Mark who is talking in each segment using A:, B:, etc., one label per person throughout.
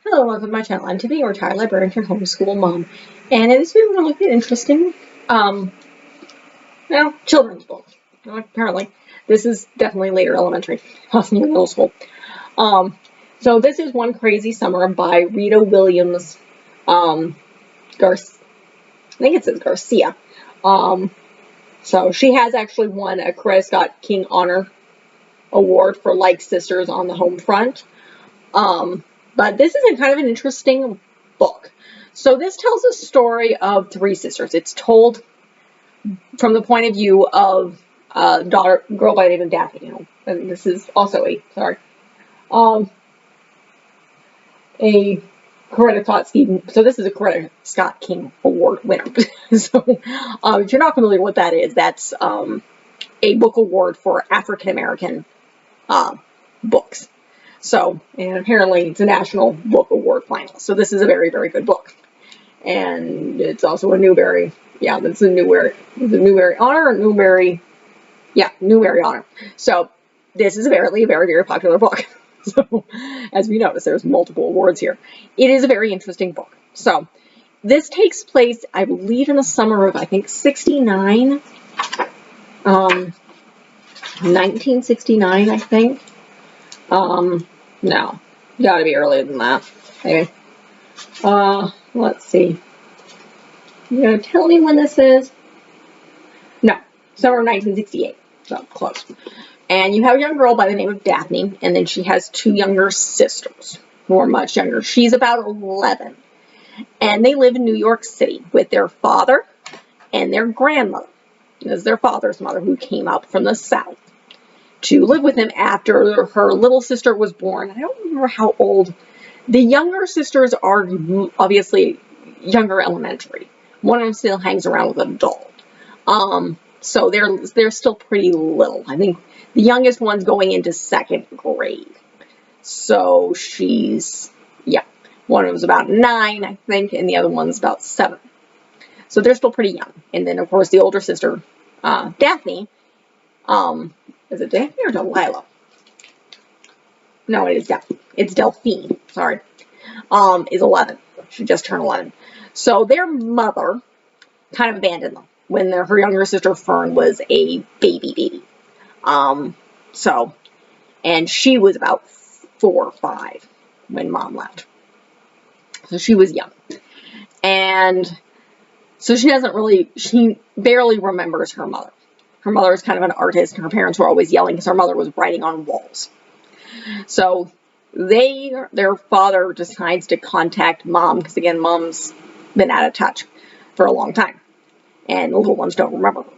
A: Hello, welcome to my channel. I'm Tiffany, a retired librarian and homeschool mom. And in this video, we're going to look at an interesting, children's book. Apparently, this is definitely later elementary, possibly middle school. So this is One Crazy Summer by Rita Williams, Garcia. I think it says Garcia. So she has actually won a Coretta Scott King Honor Award for Like Sisters on the Home Front. But this is kind of an interesting book. So this tells a story of three sisters. It's told from the point of view of a girl by the name of Daphne. And this is also a Coretta Scott King. So this is a Coretta Scott King Award winner. So if you're not familiar with what that is, that's a book award for African American books. So, and apparently it's a National Book Award finalist. So this is a very, very good book. And it's also a Newbery. Yeah, that's a Newbery. Is it Newbery Honor or Newbery? Yeah, Newbery Honor. So this is apparently a very, very popular book. So as we notice, there's multiple awards here. It is a very interesting book. So this takes place, I believe, in the summer of, I think, 69. 1969, I think. No, gotta be earlier than that. Maybe. Let's see. You gonna tell me when this is? No, summer of 1968. So close. And you have a young girl by the name of Daphne, and then she has two younger sisters who are much younger. She's about 11. And they live in New York City with their father and their grandmother. This is their father's mother, who came up from the South to live with him after her little sister was born. I don't remember how old. The younger sisters are obviously younger elementary. One of them still hangs around with an adult. So they're still pretty little. I think the youngest one's going into second grade. So she's, one of them's about 9, I think, and the other one's about 7. So they're still pretty young. And then, of course, the older sister, Daphne, is it Daphne or Delilah? No, it is Daphne. It's Delphine, sorry, is 11. She just turned 11. So their mother kind of abandoned them when her younger sister Fern was a baby. And she was about 4 or 5 when Mom left. So she was young. And so she barely remembers her mother. Her mother is kind of an artist, and her parents were always yelling because her mother was writing on walls. So their father decides to contact Mom, because again, Mom's been out of touch for a long time, and the little ones don't remember her,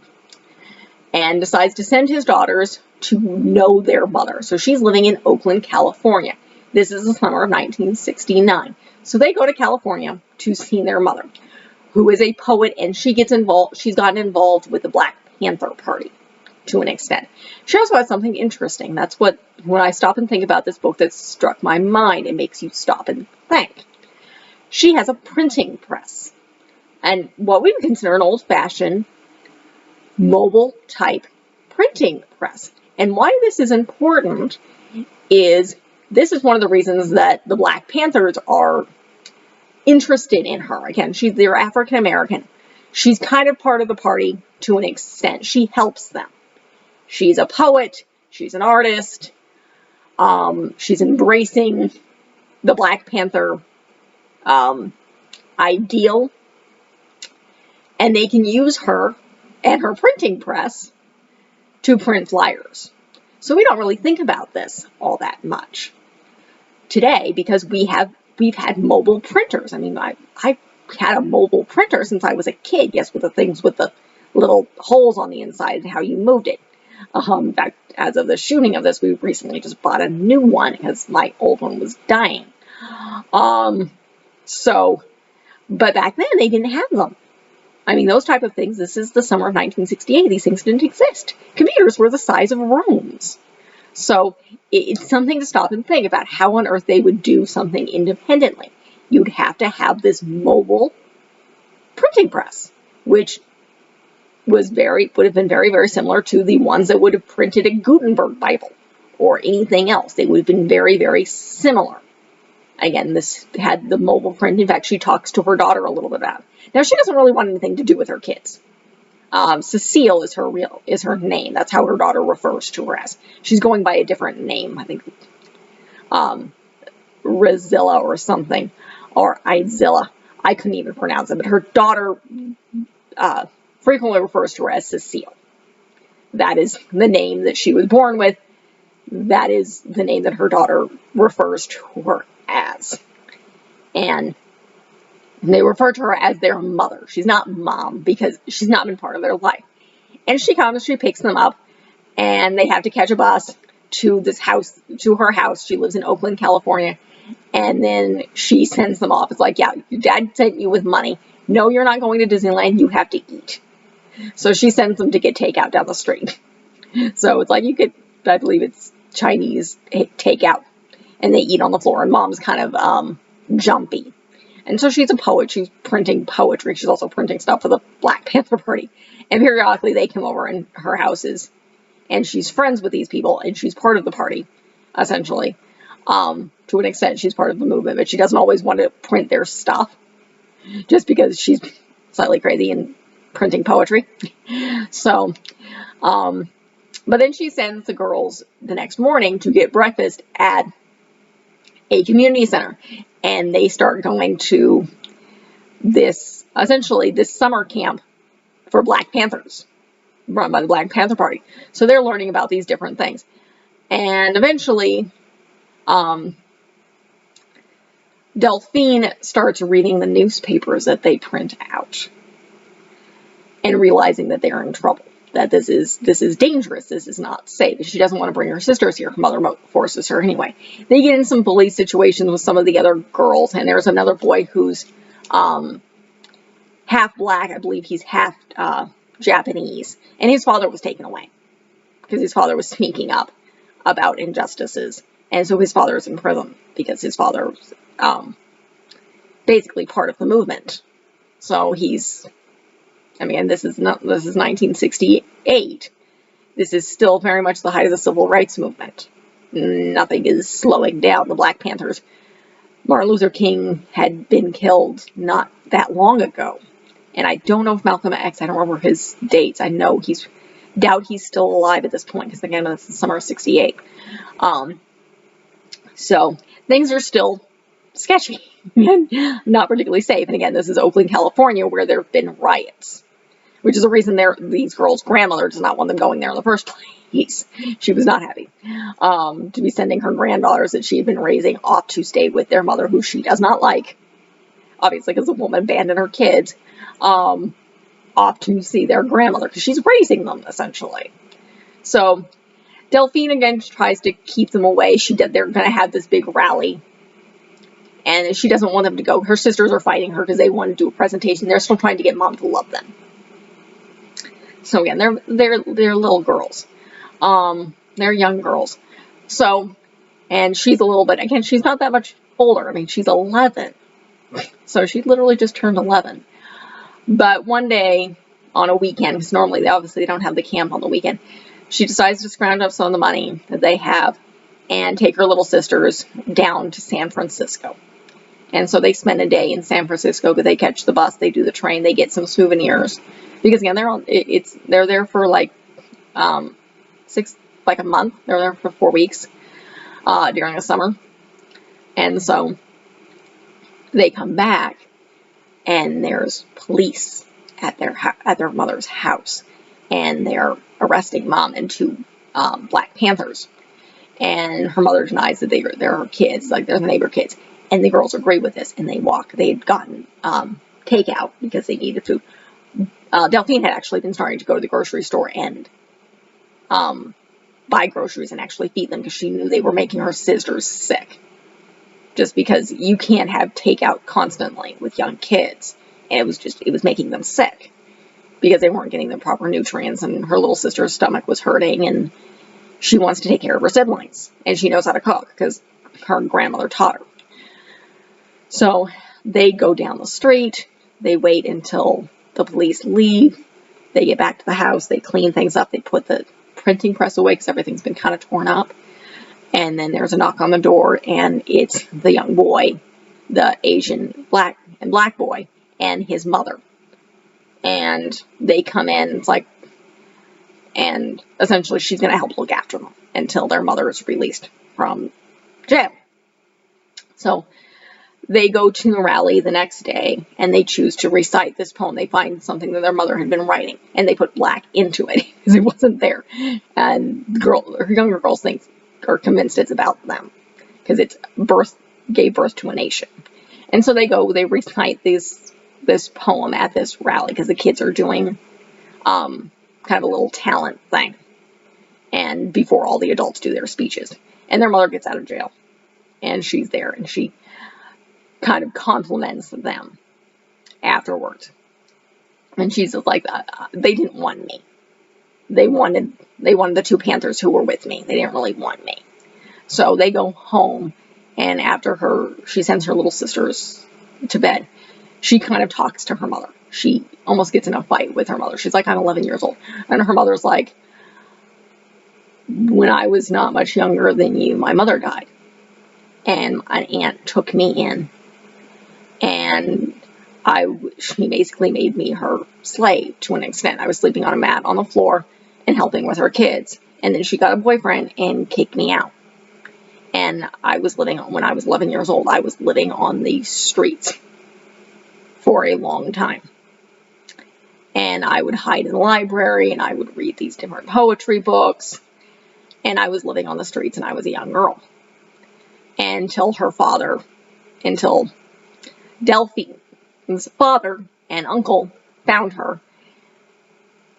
A: and decides to send his daughters to know their mother. So she's living in Oakland, California. This is the summer of 1969. So they go to California to see their mother, who is a poet, and she gets involved. She's gotten involved with the Black Panther Party to an extent. She also has something interesting. That's what, when I stop and think about this book, that struck my mind. It makes you stop and think. She has a printing press, and what we would consider an old-fashioned mobile type printing press. And why this is important is this is one of the reasons that the Black Panthers are interested in her. Again, they're African American. She's kind of part of the party to an extent. She helps them. She's a poet. She's an artist. She's embracing the Black Panther ideal. And they can use her and her printing press to print flyers. So we don't really think about this all that much today, because we've had mobile printers. I mean, I had a mobile printer since I was a kid. Yes, with the things with the little holes on the inside and how you moved it. In fact, as of the shooting of this, we recently just bought a new one because my old one was dying. But back then they didn't have them. I mean, those type of things. This is the summer of 1968. These things didn't exist. Computers were the size of rooms. So it's something to stop and think about how on earth they would do something independently. You'd have to have this mobile printing press, which would have been very, very similar to the ones that would have printed a Gutenberg Bible or anything else. They would have been very, very similar. Again, this had the mobile print. In fact, she talks to her daughter a little bit about it. Now, she doesn't really want anything to do with her kids. Cecile is her name. That's how her daughter refers to her as. She's going by a different name, I think, Rizilla or something, or Izilla. I couldn't even pronounce it, but her daughter frequently refers to her as Cecile. That is the name that she was born with. That is the name that her daughter refers to her as. And they refer to her as their mother. She's not mom because she's not been part of their life. And she comes, she picks them up, and they have to catch a bus to this house, to her house. She lives in Oakland, California. And then she sends them off. It's like, yeah, your dad sent you with money. No, you're not going to Disneyland. You have to eat. So she sends them to get takeout down the street. So it's like I believe it's Chinese takeout. And they eat on the floor. And mom's kind of jumpy. And so she's a poet. She's printing poetry. She's also printing stuff for the Black Panther party. And periodically they come over in her houses. And she's friends with these people. And she's part of the party, essentially. To an extent, she's part of the movement. But she doesn't always want to print their stuff. Just because she's slightly crazy and printing poetry. So, but then she sends the girls the next morning to get breakfast at a community center. And they start going to this summer camp for Black Panthers, run by the Black Panther Party. So they're learning about these different things. And eventually, Delphine starts reading the newspapers that they print out and realizing that they're in trouble, that this is dangerous, this is not safe. She doesn't want to bring her sisters here. Her mother forces her anyway. They get in some police situations with some of the other girls, and there's another boy who's half black. I believe he's half Japanese, and his father was taken away because his father was speaking up about injustices, and so his father is in prison because his father was basically part of the movement. So he's, I mean, this is 1968. This is still very much the height of the civil rights movement. Nothing is slowing down. The Black Panthers, Martin Luther King had been killed not that long ago. And I don't know if Malcolm X, I don't remember his dates. I know doubt he's still alive at this point, because again, it's the summer of 68. So things are still sketchy and not particularly safe. And again, this is Oakland, California, where there have been riots, which is the reason these girls' grandmother does not want them going there in the first place. She was not happy to be sending her granddaughters that she had been raising off to stay with their mother, who she does not like, obviously, because the woman abandoned her kids, off to see their grandmother, because she's raising them, essentially. So Delphine, again, tries to keep them away. They're going to have this big rally, and she doesn't want them to go. Her sisters are fighting her because they want to do a presentation. They're still trying to get mom to love them. So again, they're little girls. They're young girls. So, and she's a little bit, again, she's not that much older. I mean, she's 11. So she literally just turned 11. But one day on a weekend, because normally they don't have the camp on the weekend, she decides to scrounge up some of the money that they have and take her little sisters down to San Francisco. And so they spend a day in San Francisco, but they catch the bus, they do the train, they get some souvenirs. Because again, they're there for like a month. They're there for 4 weeks during the summer. And so they come back, and there's police at their mother's house, and they're arresting mom and two Black Panthers. And her mother denies that they're her kids, like they're the neighbor kids. And the girls agree with this, and they walk. They had gotten takeout because they needed food. Delphine had actually been starting to go to the grocery store and buy groceries and actually feed them, because she knew they were making her sisters sick. Just because you can't have takeout constantly with young kids. And it was making them sick because they weren't getting the proper nutrients, and her little sister's stomach was hurting, and she wants to take care of her siblings, and she knows how to cook because her grandmother taught her. So they go down the street, they wait until the police leave, they get back to the house, they clean things up, they put the printing press away because everything's been kind of torn up, And then there's a knock on the door, and it's the young boy, the Asian black boy, and his mother. And they come in, it's like, and essentially she's going to help look after them until their mother is released from jail. So they go to the rally the next day, and they choose to recite this poem. They find something that their mother had been writing, and they put black into it because it wasn't there. And younger girls are convinced it's about them because it's gave birth to a nation. And so they recite this poem at this rally because the kids are doing kind of a little talent thing, and before all the adults do their speeches. And their mother gets out of jail, and she's there, and she kind of compliments them afterwards. And she's just like, they didn't want me. They wanted the two Panthers who were with me. They didn't really want me. So they go home, and after she sends her little sisters to bed, she kind of talks to her mother. She almost gets in a fight with her mother. She's like, I'm 11 years old. And her mother's like, when I was not much younger than you, my mother died. And an aunt took me in. And she basically made me her slave to an extent. I was sleeping on a mat on the floor and helping with her kids. And then she got a boyfriend and kicked me out. And when I was 11 years old, I was living on the streets for a long time. And I would hide in the library, and I would read these different poetry books. And I was living on the streets, and I was a young girl. Until Delphine's father and uncle found her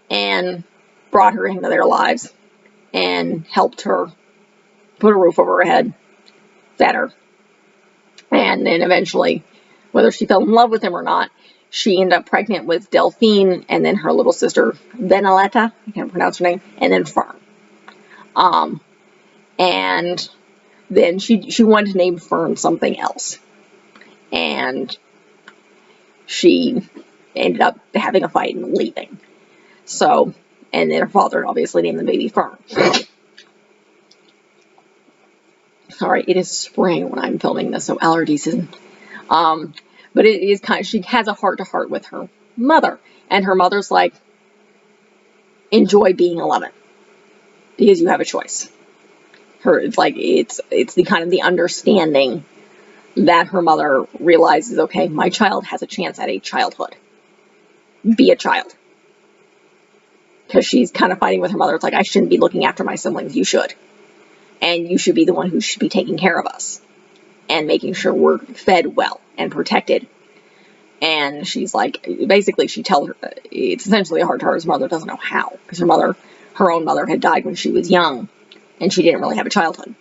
A: and brought her into their lives and helped her put a roof over her head, fed her. And then eventually, whether she fell in love with him or not, she ended up pregnant with Delphine, and then her little sister, Benaletta, I can't pronounce her name, and then Fern. And then she wanted to name Fern something else. And she ended up having a fight and leaving. So, and then her father obviously named the baby Fern. Sorry, it is spring when I'm filming this, so allergy season. But it is she has a heart-to-heart with her mother. And her mother's like, enjoy being 11. Because you have a choice. It's the kind of the understanding that her mother realizes, okay, my child has a chance at a childhood. Be a child. Because she's kind of fighting with her mother. It's like, I shouldn't be looking after my siblings. You should. And you should be the one who should be taking care of us. And making sure we're fed well and protected. And she's like, basically she tells her, it's essentially a heart-to-heart. Her mother doesn't know how. Because her own mother had died when she was young. And she didn't really have a childhood.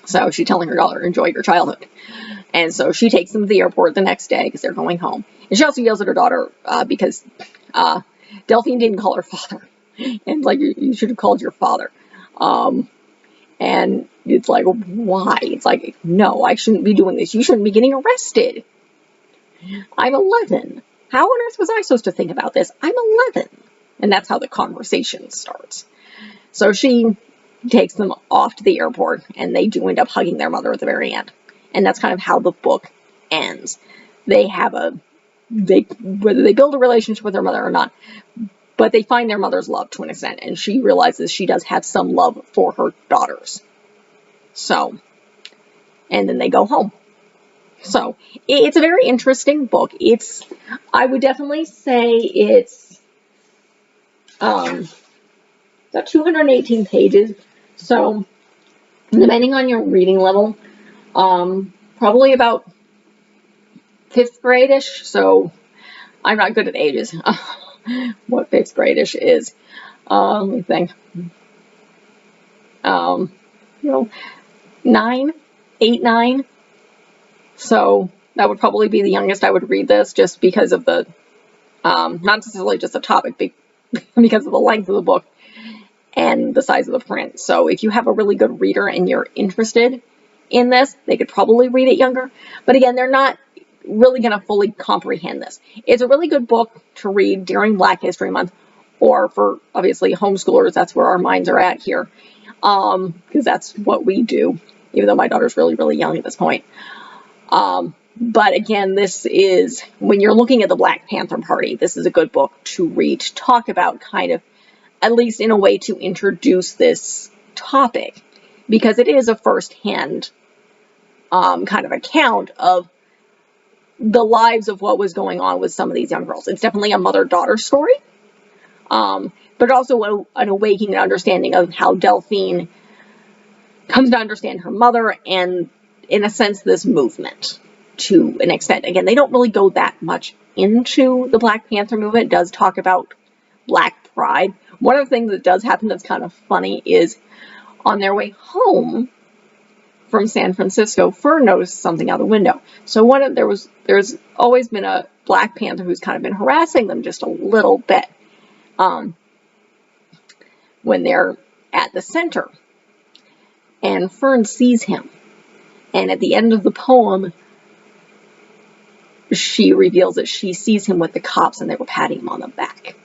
A: So she's telling her daughter, enjoy your childhood. And so she takes them to the airport the next day because they're going home. And she also yells at her daughter because Delphine didn't call her father. And like, you should have called your father. And it's like, why? It's like, no, I shouldn't be doing this. You shouldn't be getting arrested. I'm 11. How on earth was I supposed to think about this? I'm 11. And that's how the conversation starts. So she takes them off to the airport, and they do end up hugging their mother at the very end. And that's kind of how the book ends. Whether they build a relationship with their mother or not, but they find their mother's love to an extent, and she realizes she does have some love for her daughters. So, and then they go home. So, it's a very interesting book. I would definitely say it's got 218 pages. So, depending on your reading level, probably about 5th grade-ish. So, I'm not good at ages. What 5th grade-ish is. Let me think. 9, 8, 9. So that would probably be the youngest I would read this, just because of the, not necessarily just the topic, because of the length of the book and the size of the print. So if you have a really good reader and you're interested in this, they could probably read it younger. But again, they're not really going to fully comprehend this. It's a really good book to read during Black History Month, or for, obviously, homeschoolers. That's where our minds are at here. because that's what we do, even though my daughter's really, really young at this point. But again, this is, when you're looking at the Black Panther Party, this is a good book to read, to talk about kind of, at least in a way, to introduce this topic, because it is a first-hand kind of account of the lives of what was going on with some of these young girls. It's definitely a mother-daughter story, but also an awakening understanding of how Delphine comes to understand her mother, and in a sense, this movement to an extent. Again, they don't really go that much into the Black Panther movement. It does talk about Black pride. One of the things that does happen that's kind of funny is on their way home from San Francisco, Fern noticed something out the window. So there's always been a Black Panther who's kind of been harassing them just a little bit when they're at the center. And Fern sees him. And at the end of the poem, she reveals that she sees him with the cops and they were patting him on the back.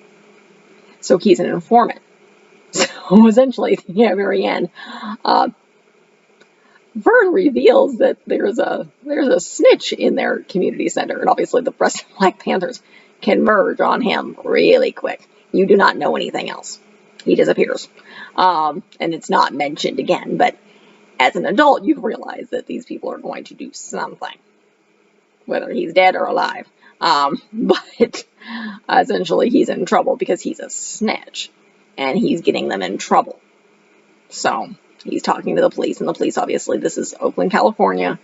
A: So he's an informant. So essentially, at the very end, Vern reveals that there's a snitch in their community center, and obviously the rest of the Black Panthers converge on him really quick. You do not know anything else. He disappears. And it's not mentioned again, but as an adult, you realize that these people are going to do something, whether he's dead or alive. But essentially he's in trouble because he's a snitch, and he's getting them in trouble. So he's talking to the police, and the police, obviously, this is Oakland, California.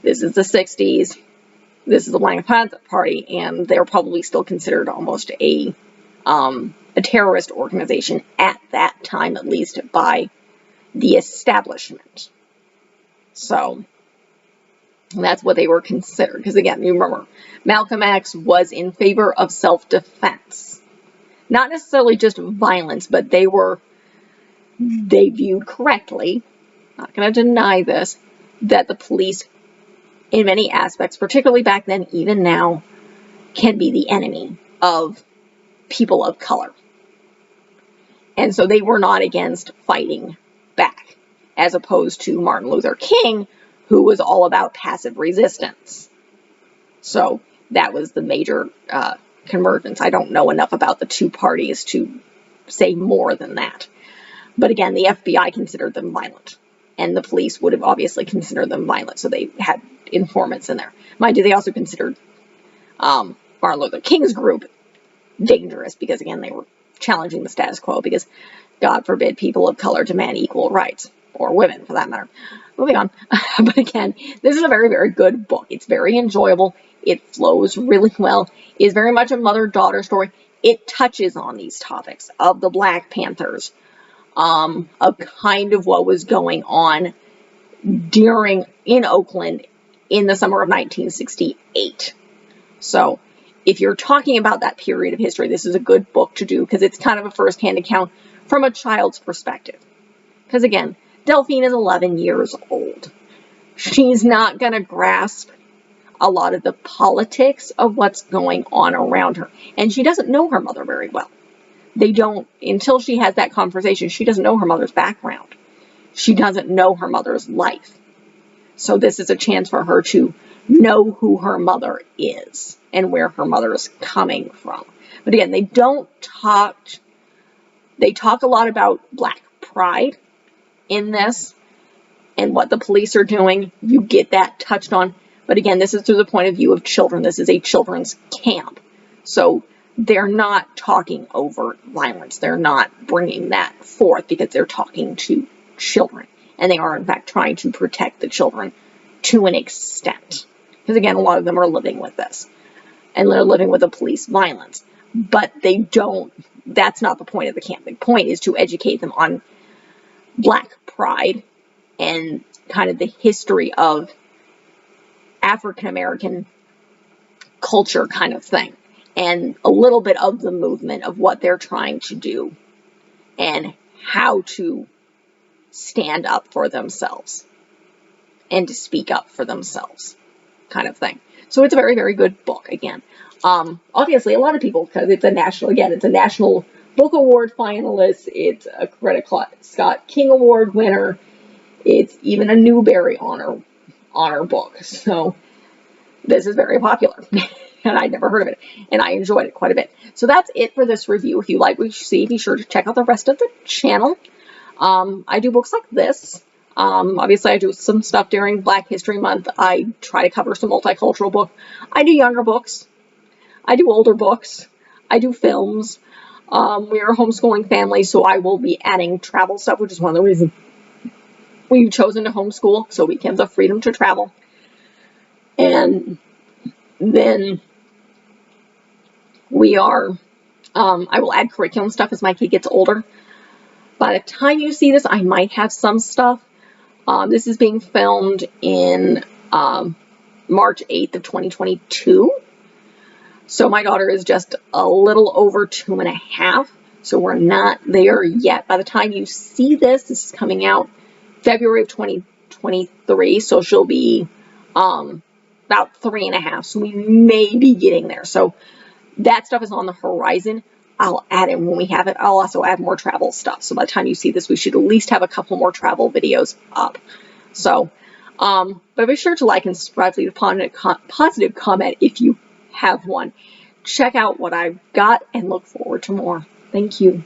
A: This is the 60s. This is the Black Panther Party, and they're probably still considered almost a terrorist organization at that time, at least by the establishment. So that's what they were considered. Because again, you remember, Malcolm X was in favor of self-defense. Not necessarily just violence, but they viewed correctly, not going to deny this, that the police, in many aspects, particularly back then, even now, can be the enemy of people of color. And so they were not against fighting back, as opposed to Martin Luther King, who was all about passive resistance. So that was the major convergence. I don't know enough about the two parties to say more than that. But again, the FBI considered them violent, and the police would have obviously considered them violent, so they had informants in there. Mind you, they also considered Martin Luther King's group dangerous, because again, they were challenging the status quo, because God forbid people of color demand equal rights, or women for that matter. Moving on. But again, this is a very, very good book. It's very enjoyable. It flows really well. It is very much a mother-daughter story. It touches on these topics of the Black Panthers, of kind of what was going on in Oakland in the summer of 1968. So if you're talking about that period of history, this is a good book to do, because it's kind of a first-hand account from a child's perspective. Because again, Delphine is 11 years old. She's not going to grasp a lot of the politics of what's going on around her. And she doesn't know her mother very well. Until she has that conversation, she doesn't know her mother's background. She doesn't know her mother's life. So this is a chance for her to know who her mother is and where her mother is coming from. But again, they talk a lot about Black pride in this and what the police are doing. You get that touched on. But again, this is through the point of view of children. This is a children's camp. So they're not talking overt violence. They're not bringing that forth, because they're talking to children. And they are, in fact, trying to protect the children to an extent. Because again, a lot of them are living with this. And they're living with the police violence. But that's not the point of the camp. The point is to educate them on Black pride and kind of the history of African American culture kind of thing. And a little bit of the movement of what they're trying to do and how to stand up for themselves and to speak up for themselves kind of thing. So it's a very, very good book again. Obviously, a lot of people, because it's a national Book Award finalist. It's a Coretta Scott King Award winner. It's even a Newbery honor book. So this is very popular. And I'd never heard of it. And I enjoyed it quite a bit. So that's it for this review. If you like what you see, be sure to check out the rest of the channel. I do books like this. Obviously, I do some stuff during Black History Month. I try to cover some multicultural books. I do younger books. I do older books. I do films. We are a homeschooling family, so I will be adding travel stuff, which is one of the reasons we've chosen to homeschool, so we can have the freedom to travel. And then we are, I will add curriculum stuff as my kid gets older. By the time you see this, I might have some stuff. This is being filmed in March 8th of 2022. So my daughter is just a little over 2.5. So we're not there yet. By the time you see this, this is coming out February of 2023. So she'll be about 3.5. So we may be getting there. So that stuff is on the horizon. I'll add it when we have it. I'll also add more travel stuff. So by the time you see this, we should at least have a couple more travel videos up. So, but be sure to like and subscribe, leave a positive comment if you have one. Check out what I've got and look forward to more. Thank you.